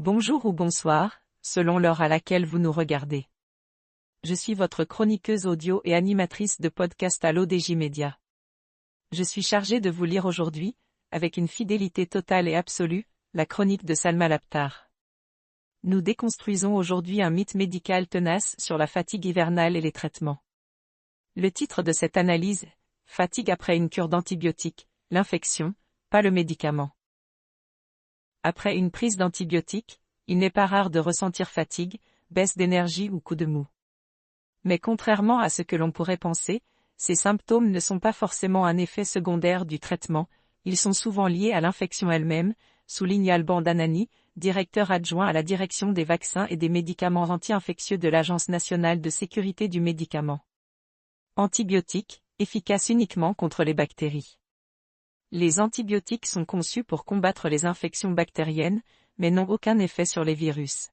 Bonjour ou bonsoir, selon l'heure à laquelle vous nous regardez. Je suis votre chroniqueuse audio et animatrice de podcast à l'ODJ Média. Je suis chargée de vous lire aujourd'hui, avec une fidélité totale et absolue, la chronique de Salma Labtar. Nous déconstruisons aujourd'hui un mythe médical tenace sur la fatigue hivernale et les traitements. Le titre de cette analyse, Fatigue après une cure d'antibiotiques, l'infection, pas le médicament. Après une prise d'antibiotiques, il n'est pas rare de ressentir fatigue, baisse d'énergie ou coup de mou. Mais contrairement à ce que l'on pourrait penser, ces symptômes ne sont pas forcément un effet secondaire du traitement, ils sont souvent liés à l'infection elle-même, souligne Alban Danani, directeur adjoint à la direction des vaccins et des médicaments anti-infectieux de l'Agence nationale de sécurité du médicament. Antibiotiques, efficaces uniquement contre les bactéries. Les antibiotiques sont conçus pour combattre les infections bactériennes, mais n'ont aucun effet sur les virus.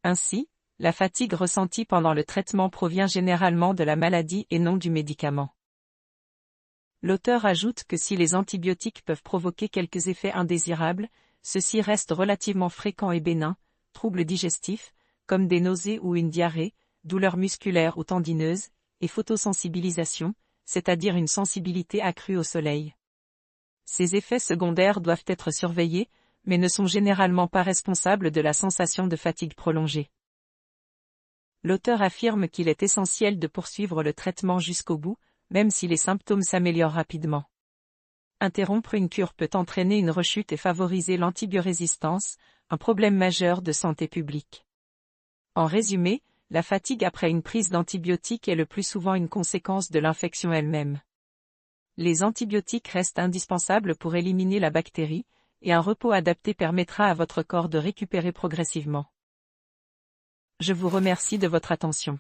Ainsi, la fatigue ressentie pendant le traitement provient généralement de la maladie et non du médicament. L'auteur ajoute que si les antibiotiques peuvent provoquer quelques effets indésirables, ceux-ci restent relativement fréquents et bénins, troubles digestifs, comme des nausées ou une diarrhée, douleurs musculaires ou tendineuses, et photosensibilisation, c'est-à-dire une sensibilité accrue au soleil. Ces effets secondaires doivent être surveillés, mais ne sont généralement pas responsables de la sensation de fatigue prolongée. L'auteur affirme qu'il est essentiel de poursuivre le traitement jusqu'au bout, même si les symptômes s'améliorent rapidement. Interrompre une cure peut entraîner une rechute et favoriser l'antibiorésistance, un problème majeur de santé publique. En résumé, la fatigue après une prise d'antibiotiques est le plus souvent une conséquence de l'infection elle-même. Les antibiotiques restent indispensables pour éliminer la bactérie, et un repos adapté permettra à votre corps de récupérer progressivement. Je vous remercie de votre attention.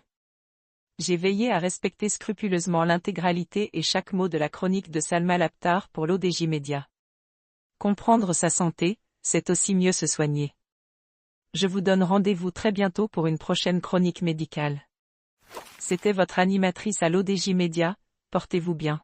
J'ai veillé à respecter scrupuleusement l'intégralité et chaque mot de la chronique de Salma Labtar pour l'ODJ Média. Comprendre sa santé, c'est aussi mieux se soigner. Je vous donne rendez-vous très bientôt pour une prochaine chronique médicale. C'était votre animatrice à l'ODJ Média, portez-vous bien.